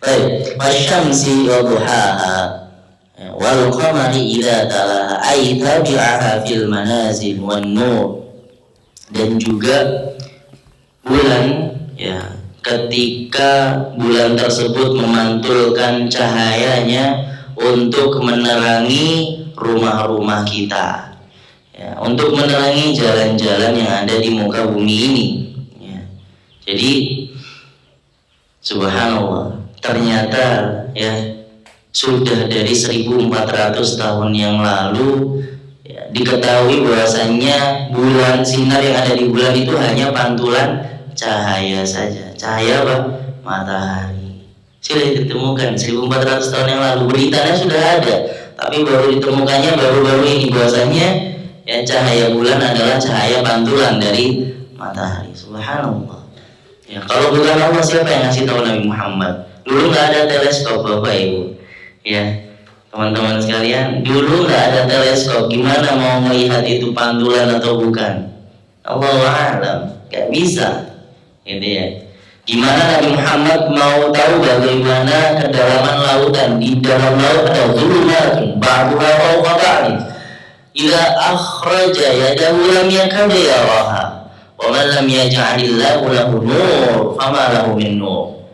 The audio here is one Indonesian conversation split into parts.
Baik, wasyamsi wa duhaha wal qamari idza talaha ay tabi'aha fil manazil wan nur. Dan juga bulan, ya, ketika bulan tersebut memantulkan cahayanya untuk menerangi rumah-rumah kita, ya, untuk menerangi jalan-jalan yang ada di muka bumi ini, ya. Jadi subhanallah, ternyata ya sudah dari 1400 tahun yang lalu, ya, diketahui bahwasannya bulan, sinar yang ada di bulan itu hanya pantulan cahaya saja. Cahaya apa? Matahari. Sudah ditemukan 1400 tahun yang lalu, beritanya sudah ada, tapi baru ditemukannya baru-baru ini bahwasannya ya cahaya bulan adalah cahaya pantulan dari matahari. Subhanallah. Ya, kalau bukan Allah, siapa yang ngasih tahu Nabi Muhammad? Dulu nggak ada teleskop, Bapak Ibu. Ya, teman-teman sekalian, dulu nggak ada teleskop. Gimana mau melihat itu pantulan atau bukan? Allahu a'lam, nggak bisa. Gitu ya. Gimana Nabi Muhammad mau tahu bagaimana kedalaman lautan? Di dalam laut ada zulumatun ba'duha fawqa ba'din. Idza akhraja yadahu lam yakad yaraha. Wa man lam yaj'alillahu lahu nur fama lahu min nur.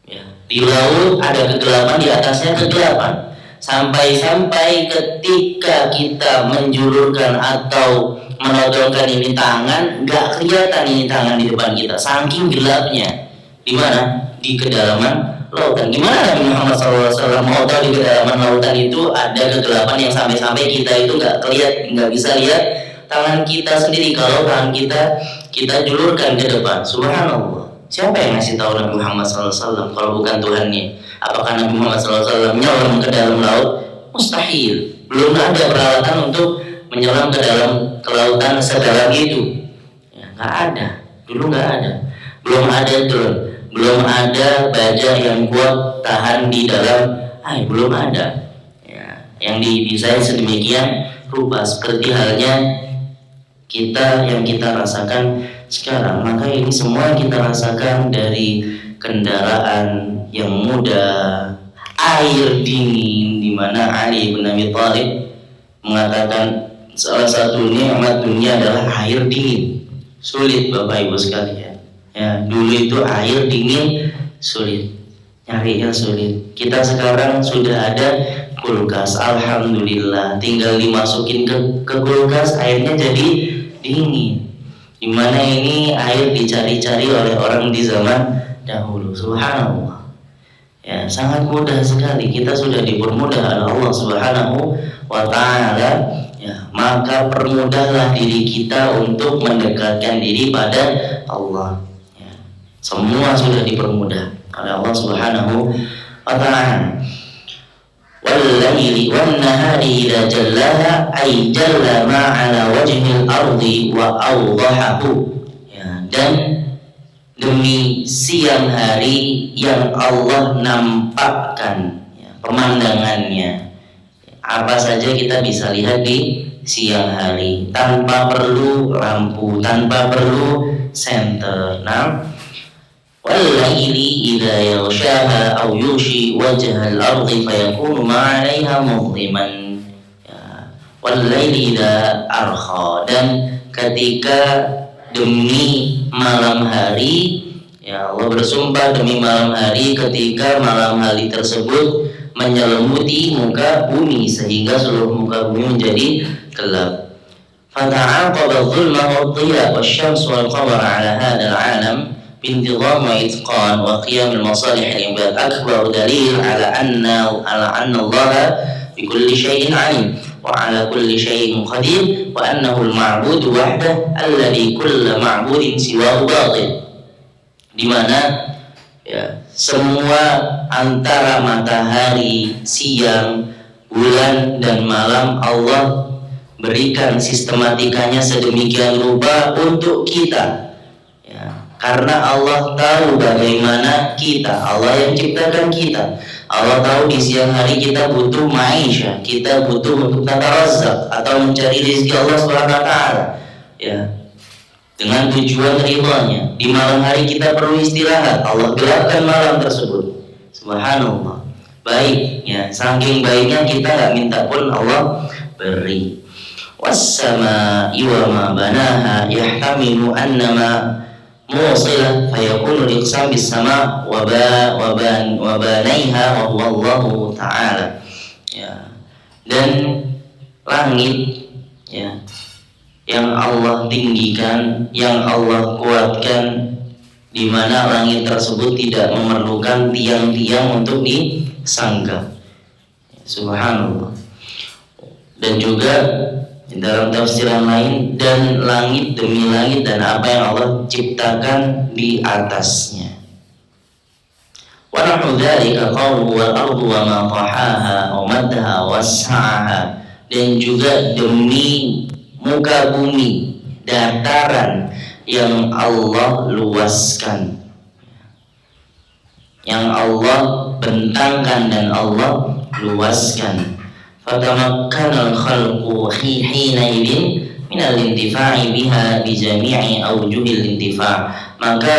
Ya, di laut ada kegelapan, di atasnya kegelapan. Sampai-sampai ketika kita menjulurkan atau menodongkan ini tangan, nggak kelihatan ini tangan di depan kita, saking gelapnya. Di mana? Di kedalaman lautan. Gimana Nabi Muhammad SAW mau tahu di kedalaman lautan itu ada kegelapan yang sampai-sampai kita itu nggak bisa lihat tangan kita sendiri kalau tangan kita julurkan ke depan. Subhanallah. Siapa yang ngasih tahu Nabi Muhammad SAW kalau bukan Tuhannya? Apakah Nabi Muhammad SAW menyelam ke dalam laut? Mustahil. Belum ada peralatan untuk menyelam ke dalam kelautan sedalam itu. Ya, nggak ada. Dulu nggak ada. Belum ada drone. Belum ada baja yang kuat tahan di dalam air. Belum ada. Ya, yang didesain sedemikian rupa seperti halnya kita yang kita rasakan sekarang. Maka ini semua kita rasakan dari kendaraan yang mudah, air dingin, di mana Ali bin Abi Thalib mengatakan salah satu nikmat dunia adalah air dingin. Sulit Bapak Ibu sekalian. Ya, dulu itu air dingin sulit, nyarinya sulit. Kita sekarang sudah ada kulkas, alhamdulillah. Tinggal dimasukin ke kulkas, airnya jadi dingin. Dimana ini air dicari-cari oleh orang di zaman dahulu. Subhanallah. Ya, sangat mudah sekali. Kita sudah dipermudah oleh Allah Subhanahu wa ta'ala. Ya, maka permudahlah diri kita untuk mendekatkan diri pada Allah. Ya, semua sudah dipermudah oleh Allah Subhanahu wa ta'ala. Wal-laili wan-nahari idza jallaha ay jalla ma 'ala wajhil ardi wa awdahahu. Ya, dan demi siang hari yang Allah nampakkan, ya, pemandangannya. Apa saja kita bisa lihat di siang hari tanpa perlu lampu, tanpa perlu senter. Nah, wal-laili idza yaghshaha aw yushi wajhal ardi fayakunu ma 'alaiha mudhiman. Ya, wal-laili idza arkha, dan ketika demi malam hari, ya Allah bersumpah demi malam hari ketika malam hari tersebut menyelimuti muka bumi sehingga seluruh muka bumi menjadi gelap. Fata'aqaba dhulma wa dhiya wasyams wal qamar 'ala hadzal 'alam بانتظام وإتقان وقيام المصالح العباد أكبر دليل على أن الله بكل شيء عليم وعلى كل شيء قدير وأنه المعبود وحده الذي كل معبود سواه باطل. Di mana ya, semua antara matahari, siang, bulan dan malam Allah berikan sistematikanya sedemikian rupa untuk kita. Karena Allah tahu bagaimana kita, Allah yang ciptakan kita. Allah tahu di siang hari kita butuh maisha, kita butuh untuk natarazak atau mencari rezeki Allah SWT, ya, dengan tujuan ridhonya. Di malam hari kita perlu istirahat, Allah gelapkan malam tersebut Subhanallah, baik ya, saking baiknya kita nggak minta pun Allah beri. Was-samaa'i wa ma banaha yahtamilu annama musilah fayakunu liqsam bis-sama' wa banaiha wa huwa Allahu ta'ala. Ya. Dan langit ya, yang Allah tinggikan, yang Allah kuatkan, di mana langit tersebut tidak memerlukan tiang-tiang untuk disangga. Subhanallah. Dan juga dalam tafsiran lain, dan langit demi langit dan apa yang Allah ciptakan di atasnya. Wa nahu dzalika qawluhu wal ardu wa ma tahaha wa maddaha wassa'aha, dan juga demi muka bumi, dataran yang Allah luaskan, yang Allah bentangkan dan Allah luaskan. Fatamakkana al-khalqu hina idin min al-intifa'i biha bi jami'i awjuhil intifa'. Maka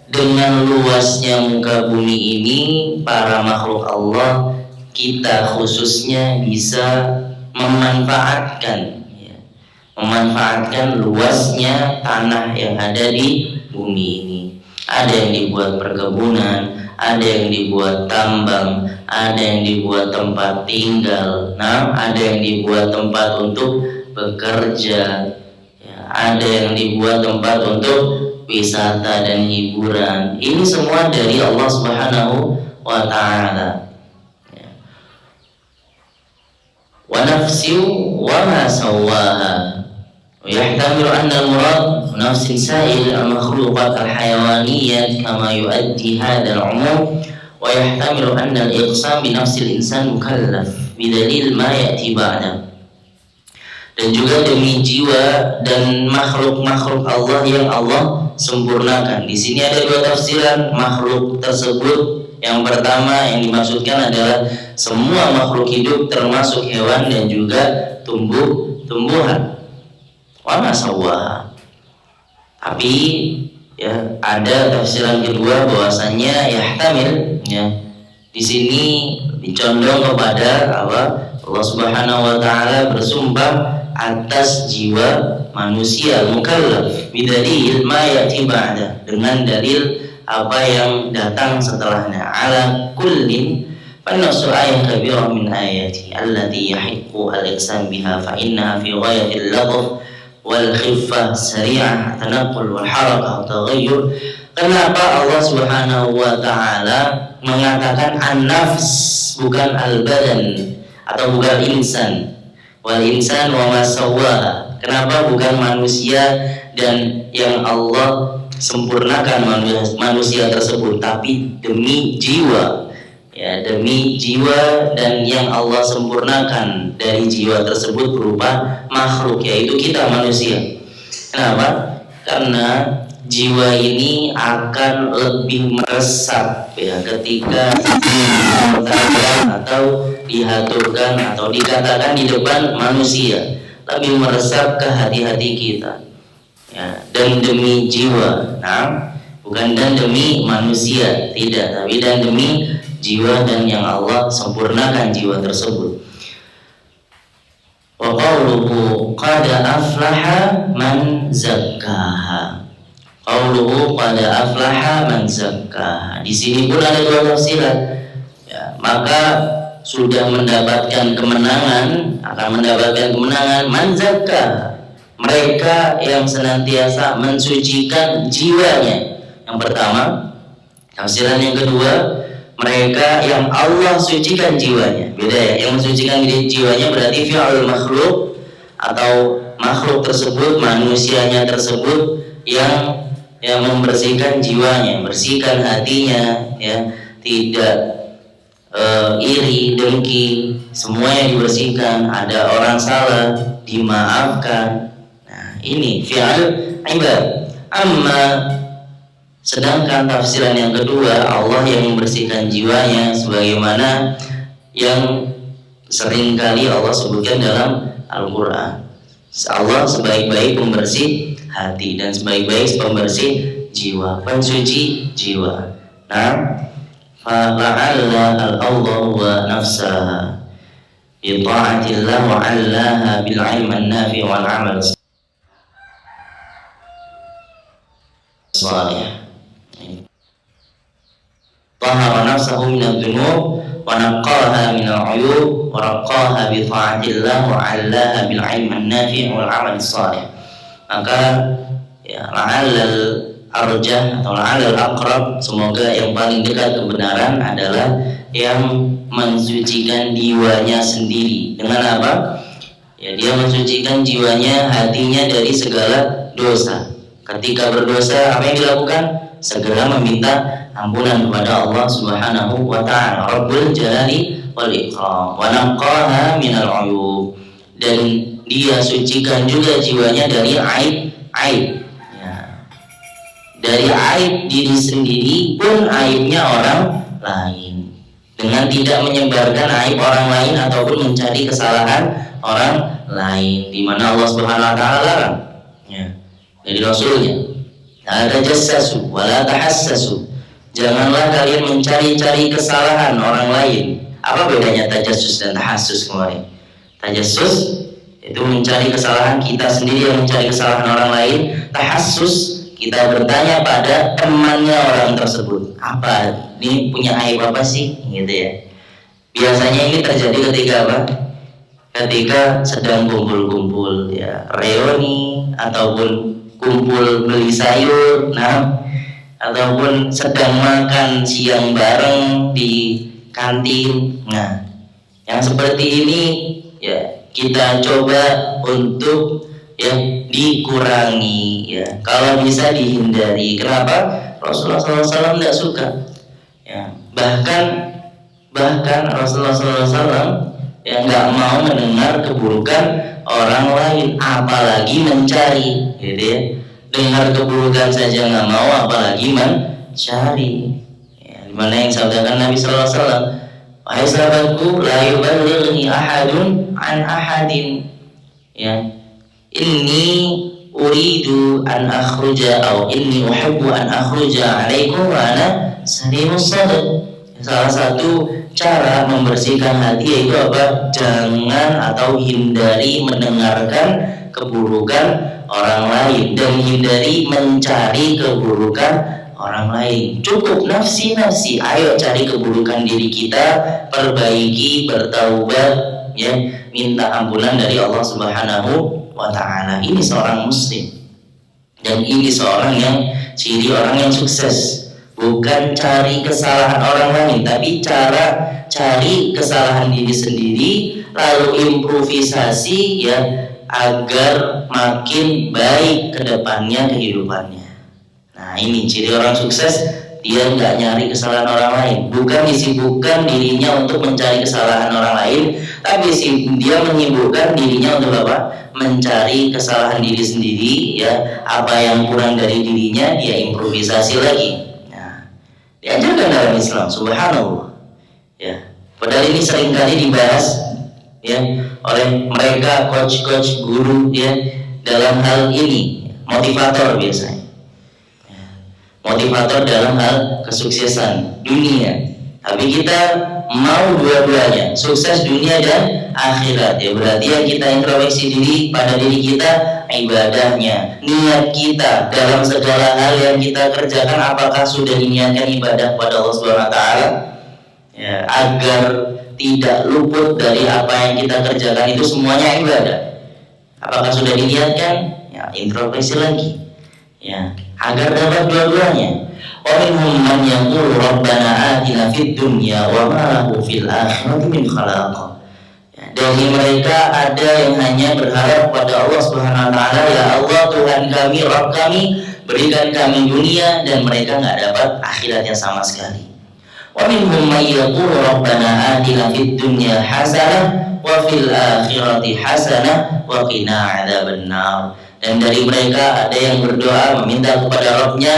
dengan luasnya muka bumi ini, para makhluk Allah, kita khususnya bisa memanfaatkan luasnya tanah yang ada di bumi ini. Ada yang dibuat perkebunan, ada yang dibuat tambang, ada yang dibuat tempat tinggal, ada yang dibuat tempat untuk bekerja, ya, ada yang dibuat tempat untuk wisata dan hiburan. Ini semua dari Allah Subhanahu wa ta'ala. Wa nafsi wa ma sawaha. ويحتمل أن المراد نفس سائر المخلوقات الحيوانية كما يؤدي هذا العموم ويحتمل أن الإقسام بنفس الإنسان مكلف بدليل ما يأتي بعده. Dan juga demi jiwa dan makhluk-makhluk Allah yang Allah sempurnakan. Di sini ada dua tafsiran makhluk tersebut. Yang pertama yang dimaksudkan adalah semua makhluk hidup termasuk hewan dan juga tumbuhan. Wa sawaha. Tapi ya, ada tafsiran kedua bahwasanya yahtamil ya, di sini dicondong kepada Allah Subhanahu wa ta'ala bersumpah atas jiwa manusia mukallaf bidalil ma ya'ti ba'da, dengan dalil apa yang datang setelahnya. Ala kullin fannasu ayat kabirah min ayati allati yahiqqu al-iqsam biha fa innaha fi ghayatil latf wal khiffah sari'ah tanaqqul wal harakah taghayyur. Kenapa Allah Subhanahu wa ta'ala mengatakan an-nafs bukan al-badan atau bukan insan? Wal insan wa ma sawwaha. Kenapa bukan manusia dan yang Allah sempurnakan manusia tersebut, tapi demi jiwa. Ya, demi jiwa dan yang Allah sempurnakan dari jiwa tersebut berupa makhluk, yaitu kita manusia. Kenapa? Karena jiwa ini akan lebih meresap ya ketika atau dihaturkan atau dikatakan di depan manusia, lebih meresap ke hati-hati kita ya, dan demi jiwa. Bukan dan demi manusia, tidak, tapi dan demi jiwa dan yang Allah sempurnakan jiwa tersebut. Wa qawluhu qad aflaha man zakkaha. Qawluhu qad aflaha man zakkaha. Di sini pun ada dua tafsiran. Ya, maka sudah mendapatkan kemenangan, akan mendapatkan kemenangan man zakkaha, mereka yang senantiasa mensucikan jiwanya. Yang pertama. Tafsiran yang kedua, mereka yang Allah sucikan jiwanya. Beda ya, yang mensucikan jiwanya berarti fi'al makhluk atau makhluk tersebut, manusianya tersebut yang membersihkan jiwanya, bersihkan hatinya ya, tidak iri, dengki, semuanya dibersihkan. Ada orang salah dimaafkan. Nah, ini fi'al ibad. Sedangkan tafsiran yang kedua, Allah yang membersihkan jiwanya, sebagaimana yang seringkali Allah sebutkan dalam Al-Quran. Allah sebaik-baik pembersih hati dan sebaik-baik pembersih jiwa, pensuci jiwa. Nah, fala'alla al-Allah wa nafsaha bi ta'atillah wa 'allaha bil 'ilmi an-nafi' wal 'amal salih. Tahara nafsahu min adh-dhunub wa naqqaha min al-'uyub wa raqqaha bi ta'atillah wa 'allaha bil 'ilmi an-nafi' wal 'amal salih. Maka ya la'allal arjah atau la'allal aqrab, semoga yang paling dekat kebenaran adalah yang mensucikan jiwanya sendiri. Dengan apa? Ya, dia mensucikan jiwanya, hatinya dari segala dosa. Ketika berdosa, apa yang dilakukan? Segera meminta ampunan kepada Allah Subhanahu wa ta'ala, Rabbul Jalali wal Ikram, wa naqqaha minal 'uyub, dan dia sucikan juga jiwanya dari aib ya. Dari aib diri sendiri pun aibnya orang lain, dengan tidak menyebarkan aib orang lain ataupun mencari kesalahan orang lain, di mana Allah Subhanahu wa ta'ala larang ya, dari Rasulnya, la tajassasu wa la tahassasu, janganlah kalian mencari-cari kesalahan orang lain. Apa bedanya tajassus dan tahassus kemarin? Tajassus itu mencari kesalahan kita sendiri, yang mencari kesalahan orang lain. Tahassus, kita bertanya pada temannya orang tersebut, apa ini punya aib apa sih, gitu ya. Biasanya ini terjadi ketika apa? Ketika sedang kumpul-kumpul ya, reuni ataupun kumpul beli sayur, nah, ataupun sedang makan siang bareng di kantin. Nah, yang seperti ini ya kita coba untuk ya dikurangi ya, kalau bisa dihindari. Kenapa? Rasulullah SAW tidak suka ya, bahkan Rasulullah SAW yang nggak mau mendengar keburukan orang lain, apalagi mencari, gitu ya. Dengar keburukan saja nggak mau, apalagi mencari ya, dimana yang sabdakan Nabi SAW, wahai sahabatku, la yuballighni ahadun an ahadin ya, inni uridu an akhruja atau inni uhibbu an akhruja alaikum wa ana salimus sadr. Salah satu cara membersihkan hati yaitu apa? Jangan atau hindari mendengarkan keburukan orang lain dan hindari mencari keburukan orang lain. Cukup nafsi, ayo cari keburukan diri kita, perbaiki, bertaubat ya, minta ampunan dari Allah Subhanahu wa ta'ala. Ini seorang muslim, dan ini seorang yang ciri orang yang sukses. Bukan cari kesalahan orang lain, tapi cara cari kesalahan diri sendiri, lalu improvisasi ya, agar makin baik ke depannya kehidupannya. Nah, ini ciri orang sukses, dia nggak nyari kesalahan orang lain, bukan disibukkan dirinya untuk mencari kesalahan orang lain, tapi dia menyibukkan dirinya untuk apa? Mencari kesalahan diri sendiri ya, apa yang kurang dari dirinya dia improvisasi lagi. Diajarkan dalam Islam, subhanallah ya. Padahal ini seringkali dibahas ya oleh mereka coach guru ya, dalam hal ini motivator biasanya ya, motivator dalam hal kesuksesan dunia. Tapi kita mau dua-duanya, sukses dunia dan akhirat ya. Berarti yang kita introspeksi diri pada diri kita, ibadahnya, niat kita dalam segala hal yang kita kerjakan, apakah sudah diniatkan ibadah kepada Allah Subhanahu wa ta'ala ya, agar tidak luput dari apa yang kita kerjakan itu semuanya ibadah. Apakah sudah diniatkan? Ya, introspeksi lagi ya, agar dapat dua-duanya. Wa minhum man yaqulu rabbana atina fid dunya wa ma lahu fil akhirati min khalaq. Dari mereka ada yang hanya berharap pada Allah Subhanahu wa ta'ala, ya Allah Tuhan kami, Rabb kami, berikan kami dunia, dan mereka nggak dapat akhiratnya sama sekali. Wa minhum may yaqulu rabbana atina fid dunya hasanah wa fil akhirati hasanah wa qina adzabannar. Dan dari mereka ada yang berdoa meminta kepada Rabb-nya,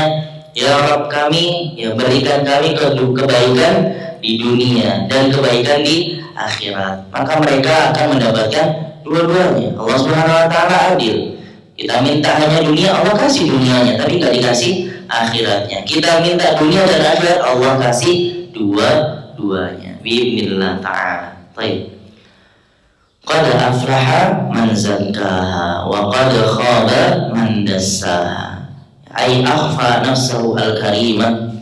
ya Rabb kami, ya berikan kami kebaikan di dunia dan kebaikan di akhirat. Maka mereka akan mendapatkan dua-duanya. Allah Subhanahu wa ta'ala adil. Kita minta hanya dunia, Allah kasih dunianya, tapi nggak dikasih akhiratnya. Kita minta dunia dan akhirat, Allah kasih dua-duanya biidznillah ta'ala. Baik. Qad aflaha man zakkaha wa qad khaba man dassaha. Ay akhfa nafsahu al-karimah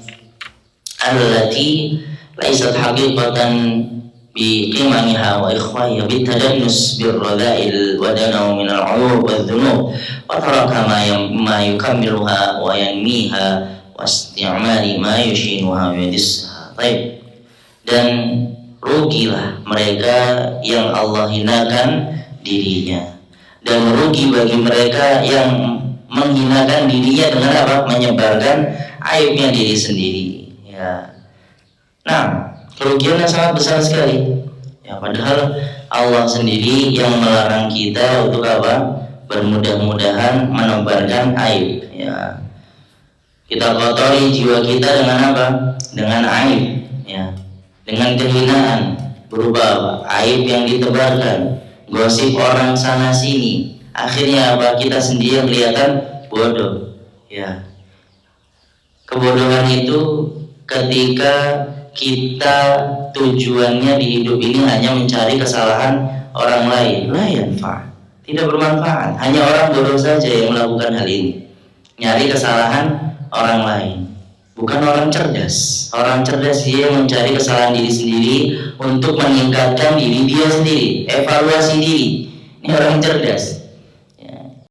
allati laysat haqiqatan biqimamiha wa ikhwaiha bitadannus birrada'il wa danaw min al-'uyub wadh-dhunub wa taraka ma yukammiluha wa yanmiha wa isti'mali ma yushinuha wa yadissaha. Baik. Dan rugilah mereka yang Allah hinakan dirinya, dan rugi bagi mereka yang menghinakan dirinya dengan apa? Menyebarkan aibnya diri sendiri. Ya. Nah, kerugiannya sangat besar sekali. Ya, padahal Allah sendiri yang melarang kita untuk apa? Bermudah-mudahan menebarkan aib. Ya. Kita kotori jiwa kita dengan apa? Dengan aib. Ya. Dengan kehinaan berupa aib yang ditebarkan, gosip orang sana sini, akhirnya apa? Kita sendiri yang kelihatan bodoh. Ya, kebodohan itu ketika kita tujuannya di hidup ini hanya mencari kesalahan orang lain, la yanfa, tidak bermanfaat. Hanya orang bodoh saja yang melakukan hal ini, nyari kesalahan orang lain. Bukan orang cerdas. Orang cerdas dia mencari kesalahan diri sendiri untuk meningkatkan diri dia sendiri, evaluasi diri. Ini orang cerdas.